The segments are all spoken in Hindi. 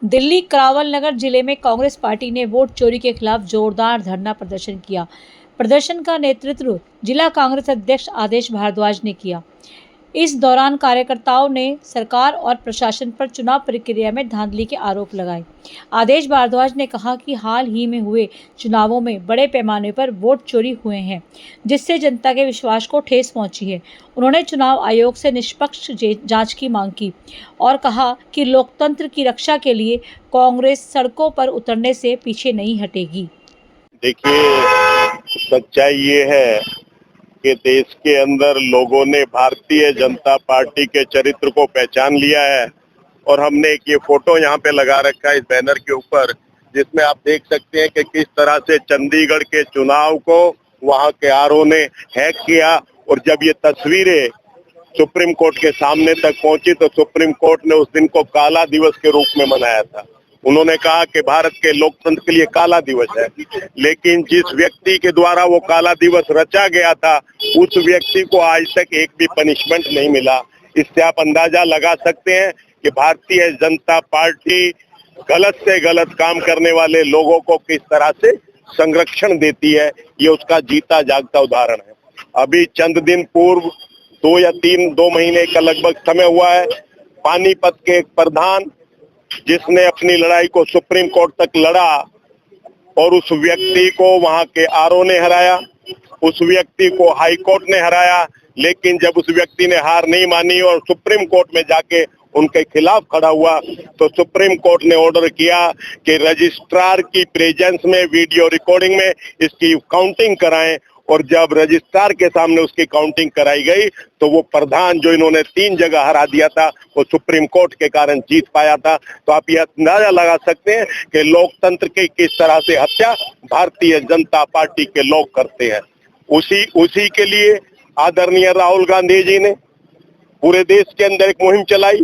दिल्ली करावल नगर जिले में कांग्रेस पार्टी ने वोट चोरी के खिलाफ जोरदार धरना प्रदर्शन किया। प्रदर्शन का नेतृत्व जिला कांग्रेस अध्यक्ष आदेश भारद्वाज ने किया। इस दौरान कार्यकर्ताओं ने सरकार और प्रशासन पर चुनाव प्रक्रिया में धांधली के आरोप लगाए। आदेश भारद्वाज ने कहा कि हाल ही में हुए चुनावों में बड़े पैमाने पर वोट चोरी हुए हैं, जिससे जनता के विश्वास को ठेस पहुंची है। उन्होंने चुनाव आयोग से निष्पक्ष जांच की मांग की और कहा कि लोकतंत्र की रक्षा के लिए कांग्रेस सड़कों पर उतरने से पीछे नहीं हटेगी। देखिए, सच्चाई ये है कि देश के अंदर लोगों ने भारतीय जनता पार्टी के चरित्र को पहचान लिया है और हमने एक ये फोटो यहाँ पे लगा रखा है इस बैनर के ऊपर, जिसमें आप देख सकते हैं कि किस तरह से चंडीगढ़ के चुनाव को वहाँ के आरओ ने हैक किया। और जब ये तस्वीरें सुप्रीम कोर्ट के सामने तक पहुंची तो सुप्रीम कोर्ट ने उस दिन को काला दिवस के रूप में मनाया था। उन्होंने कहा कि भारत के लोकतंत्र के लिए काला दिवस है, लेकिन जिस व्यक्ति के द्वारा वो काला दिवस रचा गया था उस व्यक्ति को आज तक एक भी पनिशमेंट नहीं मिला। इससे आप अंदाजा लगा सकते हैं कि भारतीय जनता पार्टी गलत से गलत काम करने वाले लोगों को किस तरह से संरक्षण देती है, ये उसका जीता जागता उदाहरण है। अभी चंद दिन पूर्व 2 महीने का लगभग समय हुआ है, पानीपत के एक प्रधान जिसने अपनी लड़ाई को सुप्रीम कोर्ट तक लड़ा और उस व्यक्ति को वहां के आरओ ने हराया, उस व्यक्ति को हाई कोर्ट ने हराया, लेकिन जब उस व्यक्ति ने हार नहीं मानी और सुप्रीम कोर्ट में जाके उनके खिलाफ खड़ा हुआ तो सुप्रीम कोर्ट ने ऑर्डर किया कि रजिस्ट्रार की प्रेजेंस में वीडियो रिकॉर्डिंग में इसकी काउंटिंग कराएं। और जब रजिस्ट्रार के सामने उसकी काउंटिंग कराई गई तो वो प्रधान जो इन्होंने 3 जगह हरा दिया था वो सुप्रीम कोर्ट के कारण जीत पाया था। तो आप ये अंदाजा लगा सकते हैं कि लोकतंत्र की किस तरह से हत्या भारतीय जनता पार्टी के लोग करते हैं। उसी के लिए आदरणीय राहुल गांधी जी ने पूरे देश के अंदर एक मुहिम चलाई।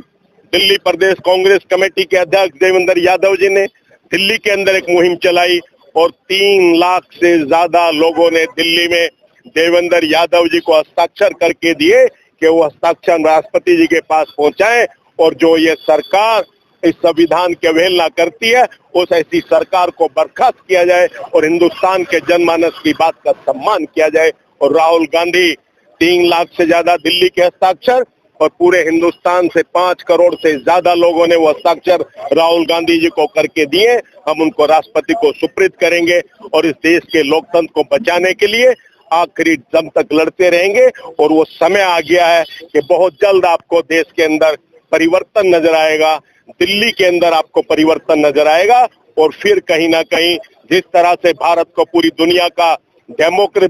दिल्ली प्रदेश कांग्रेस कमेटी के अध्यक्ष देवेंद्र यादव जी ने दिल्ली के अंदर एक मुहिम चलाई और 3 लाख से ज्यादा लोगों ने दिल्ली में देवेंद्र यादव जी को हस्ताक्षर करके दिए कि वो हस्ताक्षर राष्ट्रपति जी के पास पहुंचाएं और जो ये सरकार इस संविधान की अवहेलना करती है उस ऐसी सरकार को बर्खास्त किया जाए और हिंदुस्तान के जनमानस की बात का सम्मान किया जाए। और राहुल गांधी 3 लाख से ज्यादा दिल्ली के हस्ताक्षर और पूरे हिंदुस्तान से 5 करोड़ से ज्यादा लोगों ने वो हस्ताक्षर राहुल गांधी जी को करके दिए। हम उनको राष्ट्रपति को सुपुर्द करेंगे और इस देश के लोकतंत्र को बचाने के लिए आखिरी दम तक लड़ते रहेंगे। और वो समय आ गया है कि बहुत जल्द आपको देश के अंदर परिवर्तन नजर आएगा, दिल्ली के अंदर आपको परिवर्तन नजर आएगा और फिर कहीं ना कहीं जिस तरह से भारत को पूरी दुनिया का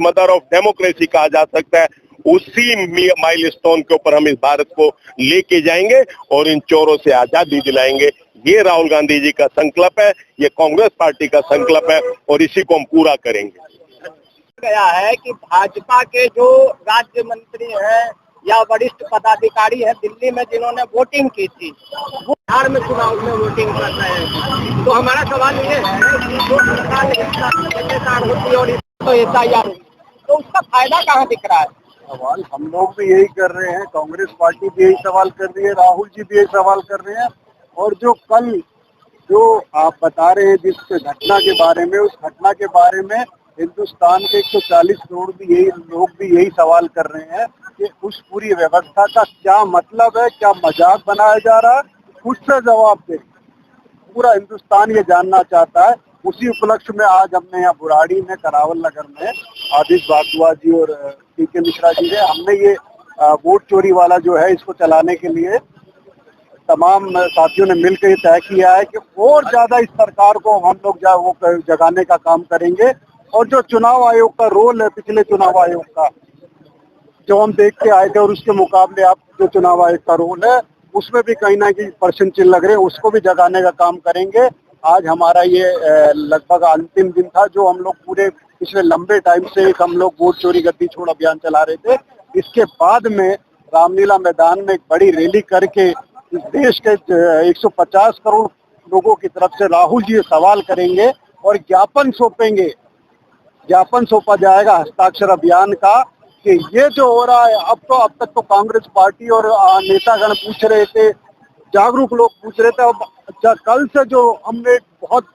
मदर ऑफ डेमोक्रेसी कहा जा सकता है, उसी माइलस्टोन के ऊपर हम इस भारत को लेके जाएंगे और इन चोरों से आजादी दिलाएंगे। ये राहुल गांधी जी का संकल्प है, ये कांग्रेस पार्टी का संकल्प है और इसी को हम पूरा करेंगे। गया है कि भाजपा के जो राज्य मंत्री हैं या वरिष्ठ पदाधिकारी हैं दिल्ली में जिन्होंने वोटिंग की थी वो बिहार में चुनाव में वोटिंग कर रहे हैं। तो हमारा सवाल ये है कि जो सरकार होती है और तो SIR होगी तो उसका फायदा कहाँ दिख रहा है? सवाल हम लोग भी यही कर रहे हैं, कांग्रेस पार्टी भी यही सवाल कर रही है, राहुल जी भी यही सवाल कर रहे हैं। और जो कल जो आप बता रहे हैं जिस घटना के बारे में, उस घटना के बारे में हिंदुस्तान के 140 करोड़ लोग भी यही सवाल कर रहे हैं कि उस पूरी व्यवस्था का क्या मतलब है, क्या मजाक बनाया जा रहा है, उससे जवाब दे। पूरा हिंदुस्तान ये जानना चाहता है। उसी उपलक्ष्य में आज हमने यहाँ बुराड़ी में करावल नगर में आदेश भारद्वाज जी और TK मिश्रा जी ने हमने ये वोट चोरी वाला जो है इसको चलाने के लिए तमाम साथियों ने मिलकर ये तय किया है कि और ज्यादा इस सरकार को हम लोग वो जगाने का काम करेंगे। और जो चुनाव आयोग का रोल है, पिछले चुनाव आयोग का जो हम देख के आए थे और उसके मुकाबले अब जो चुनाव आयोग का रोल है उसमें भी कहीं ना कहीं प्रश्न चिन्ह लग रहे हैं, उसको भी जगाने का काम करेंगे। आज हमारा ये लगभग अंतिम दिन था जो हम लोग पूरे पिछले लंबे टाइम से हम लोग वोट चोरी गद्दी छोड़ अभियान चला रहे थे। इसके बाद में रामलीला मैदान में एक बड़ी रैली करके इस देश के 150 करोड़ लोगों की तरफ से राहुल जी सवाल करेंगे और ज्ञापन सौंपेंगे, ज्ञापन सौंपा जाएगा हस्ताक्षर अभियान का कि ये जो हो रहा है अब तक तो कांग्रेस पार्टी और नेतागण पूछ रहे थे, जागरूक लोग पूछ रहे थे, अब अच्छा, कल से जो हमने बहुत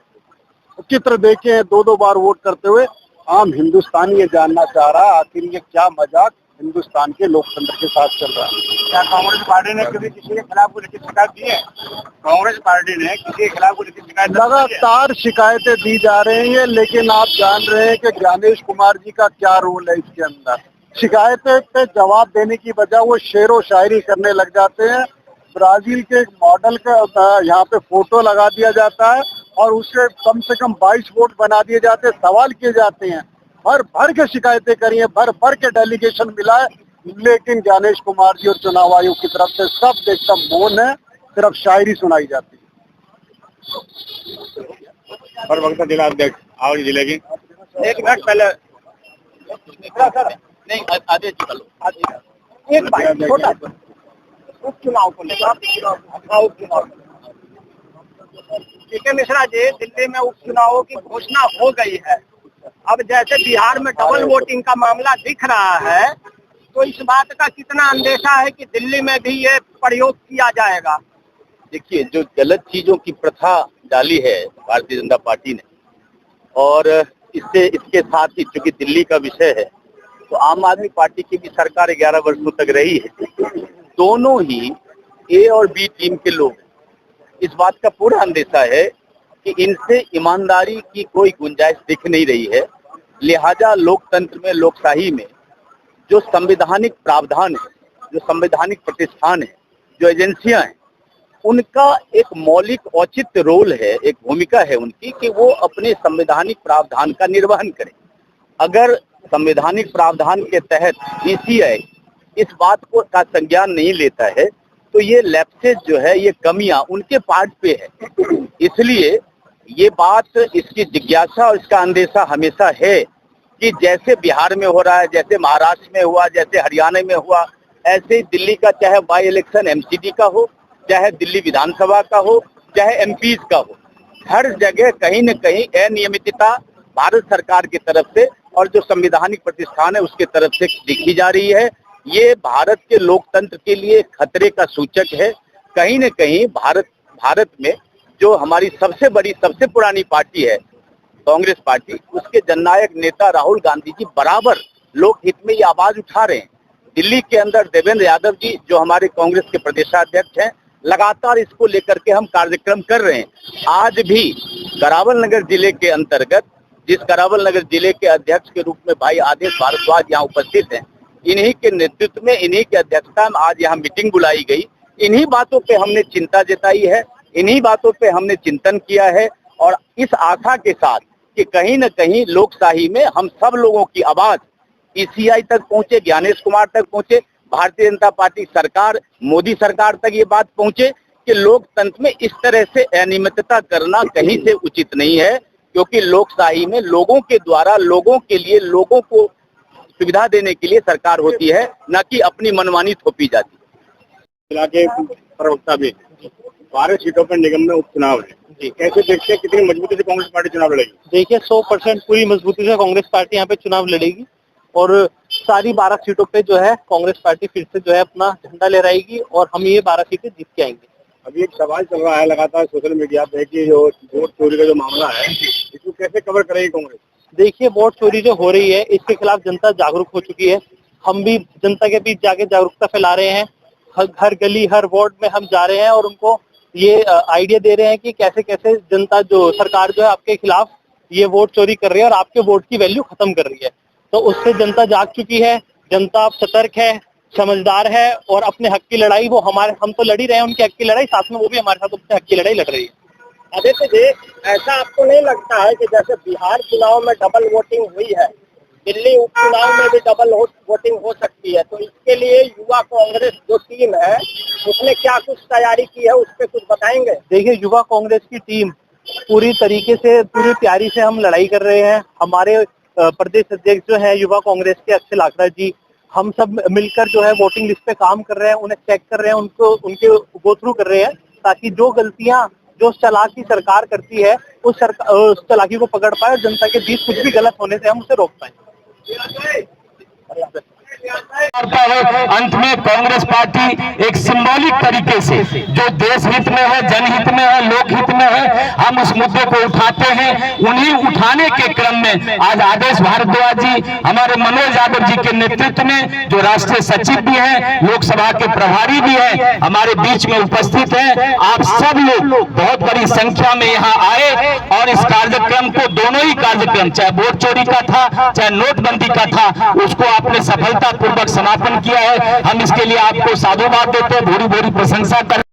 चित्र देखे हैं 2-2 बार वोट करते हुए, आम हिंदुस्तानी ये जानना चाह रहा है आखिर ये क्या मजाक हिंदुस्तान के लोकतंत्र के साथ चल रहा है। क्या कांग्रेस पार्टी ने कभी किसी के खिलाफ कोई लिखित शिकायत दी है? कांग्रेस पार्टी ने किसी के खिलाफ कोई लिखित शिकायत दर्ज की है? लगातार शिकायतें दी जा रही हैं, लेकिन आप जान रहे हैं कि ज्ञानेश कुमार जी का क्या रोल है इसके अंदर। शिकायतें पे जवाब देने की बजाय वो शेरो शायरी करने लग जाते हैं। ब्राजील के एक मॉडल का यहाँ पे फोटो लगा दिया जाता है और उससे कम से कम 22 वोट बना दिए जाते हैं, सवाल किए जाते हैं। भर भर के शिकायतें करी है, भर भर के डेलीगेशन मिला है, लेकिन ज्ञानेश कुमार जी और चुनाव आयोग की तरफ से सब एकदम मौन है, सिर्फ शायरी सुनाई जाती है। और वक्त जिला अध्यक्ष आओ जिले की 1 मिनट पहले सर नहीं आदेश निकालो। एक बात छोटा उपचुनाव को लेकर उपचुनाव ठीक है मिश्रा जी, दिल्ली में उपचुनावों की घोषणा हो गई है। अब जैसे बिहार में डबल वोटिंग का मामला दिख रहा है, तो इस बात का कितना अंदेशा है कि दिल्ली में भी ये प्रयोग किया जाएगा? देखिए, जो गलत चीजों की प्रथा डाली है भारतीय जनता पार्टी ने, और इसके साथ ही चूंकि दिल्ली का विषय है, तो आम आदमी पार्टी की भी सरकार 11 वर्षों तक रही है। दोनों ही ए और बी टीम के लोग, इस बात का पूरा अंदेशा है कि इनसे ईमानदारी की कोई गुंजाइश दिख नहीं रही है। लिहाजा लोकतंत्र में, लोकशाही में जो संवैधानिक प्रावधान है, जो संवैधानिक प्रतिष्ठान है, जो एजेंसियां हैं, उनका एक मौलिक औचित्य रोल है, एक भूमिका है उनकी कि वो अपने संवैधानिक प्रावधान का निर्वहन करें। अगर संवैधानिक प्रावधान के तहत ईसीआई इस बात को का संज्ञान नहीं लेता है, तो ये लैप्सेज जो है, ये कमियां उनके पार्ट पे है। इसलिए ये बात, इसकी जिज्ञासा और इसका अंदेशा हमेशा है कि जैसे बिहार में हो रहा है, जैसे महाराष्ट्र में हुआ, जैसे हरियाणा में हुआ, ऐसे ही दिल्ली का चाहे बाई इलेक्शन एमसीडी का हो, चाहे दिल्ली विधानसभा का हो, चाहे एमपीज का हो, हर जगह कहीं न कहीं अनियमितता भारत सरकार की तरफ से और जो संवैधानिक प्रतिष्ठान है उसके तरफ से दिखी जा रही है। ये भारत के लोकतंत्र के लिए खतरे का सूचक है। कहीं न कहीं भारत में जो हमारी सबसे बड़ी, सबसे पुरानी पार्टी है कांग्रेस पार्टी, उसके जननायक नेता राहुल गांधी जी बराबर लोकहित में ये आवाज उठा रहे हैं। दिल्ली के अंदर देवेंद्र यादव जी, जो हमारे कांग्रेस के प्रदेशाध्यक्ष हैं, लगातार इसको लेकर के हम कार्यक्रम कर रहे हैं। आज भी करावल नगर जिले के अंतर्गत, जिस करावल नगर जिले के अध्यक्ष के रूप में भाई आदेश भारद्वाज यहाँ उपस्थित हैं, इन्हीं के नेतृत्व में, इन्हीं के अध्यक्षता में आज यहाँ मीटिंग बुलाई गई। इन्हीं बातों पे हमने चिंता जताई है, इन्हीं बातों पे हमने चिंतन किया है, और इस आशा के साथ कि कहीं न कहीं लोकशाही में हम सब लोगों की आवाज ईसीआई तक पहुंचे, ज्ञानेश कुमार तक पहुंचे, भारतीय जनता पार्टी सरकार, मोदी सरकार तक ये बात पहुंचे कि लोकतंत्र में इस तरह से अनियमितता करना कहीं से उचित नहीं है, क्योंकि लोकशाही में लोगों के द्वारा, लोगों के लिए, लोगों को सुविधा देने के लिए सरकार होती है, न कि अपनी मनमानी थोपी जाती है। जिला के प्रवक्ता भी 12 सीटों पर निगम में उपचुनाव है जी, कैसे देखते हैं, कितनी मजबूती से कांग्रेस पार्टी चुनाव लड़ेगी? देखिए 100% पूरी मजबूती से कांग्रेस पार्टी यहाँ पे चुनाव लड़ेगी और सारी 12 सीटों पे जो है कांग्रेस पार्टी फिर से जो है अपना झंडा लहराएगी और हम ये 12 सीटें जीत के आएंगे। अभी एक सवाल चल रहा है लगातार सोशल मीडिया पे कि जो वोट चोरी का जो मामला है, इसको कैसे कवर करेगी कांग्रेस? देखिए, वोट चोरी जो हो रही है इसके खिलाफ जनता जागरूक हो चुकी है। हम भी जनता के बीच जाके जागरूकता फैला रहे हैं, हर गली, हर वार्ड में हम जा रहे हैं और उनको ये आइडिया दे रहे हैं कि कैसे कैसे जनता, जो सरकार जो है आपके खिलाफ ये वोट चोरी कर रही है और आपके वोट की वैल्यू खत्म कर रही है। तो उससे जनता जाग चुकी है, जनता अब सतर्क है, समझदार है और अपने हक की लड़ाई वो हम तो लड़ ही रहे हैं उनके हक की लड़ाई, साथ में वो भी हमारे साथ अपने हक की लड़ाई लड़ रही है। आदित्य जी, ऐसा आपको नहीं लगता है कि जैसे बिहार चुनाव में डबल वोटिंग हुई है, दिल्ली उपचुनाव में भी डबल वोटिंग हो सकती है? तो इसके लिए युवा कांग्रेस जो टीम है उसने क्या कुछ तैयारी की है, उस पर कुछ बताएंगे? देखिए, युवा कांग्रेस की टीम पूरी तरीके से, पूरी तैयारी से हम लड़ाई कर रहे हैं। हमारे प्रदेश अध्यक्ष जो है युवा कांग्रेस के अक्षय लाखरा जी, हम सब मिलकर जो है वोटिंग लिस्ट पे काम कर रहे हैं, उन्हें चेक कर रहे हैं, उनके गो थ्रू कर रहे हैं, ताकि जो गलतियां, जो चालाकी सरकार करती है उस चालाकी को पकड़ पाए और जनता के बीच कुछ भी गलत होने से हम उसे रोक पाए। करता है। अंत में कांग्रेस पार्टी एक सिंबॉलिक तरीके से जो देश हित में है, जनहित में है, लोकहित में है, हम उस मुद्दे को उठाते हैं। उन्हीं उठाने के क्रम में आज आदेश भारद्वाज जी, हमारे मनोज यादव जी के नेतृत्व में, जो राष्ट्रीय सचिव भी हैं, लोकसभा के प्रभारी भी हैं, हमारे बीच में उपस्थित हैं। आप सब लोग बहुत बड़ी संख्या में यहाँ आए और इस कार्यक्रम को, दोनों ही कार्यक्रम, चाहे वोट चोरी का था चाहे नोटबंदी का था, उसको आपने सफलता पूर्वक समापन किया है। हम इसके लिए आपको साधुवाद देते हैं, भूरी भूरी प्रशंसा करते हैं।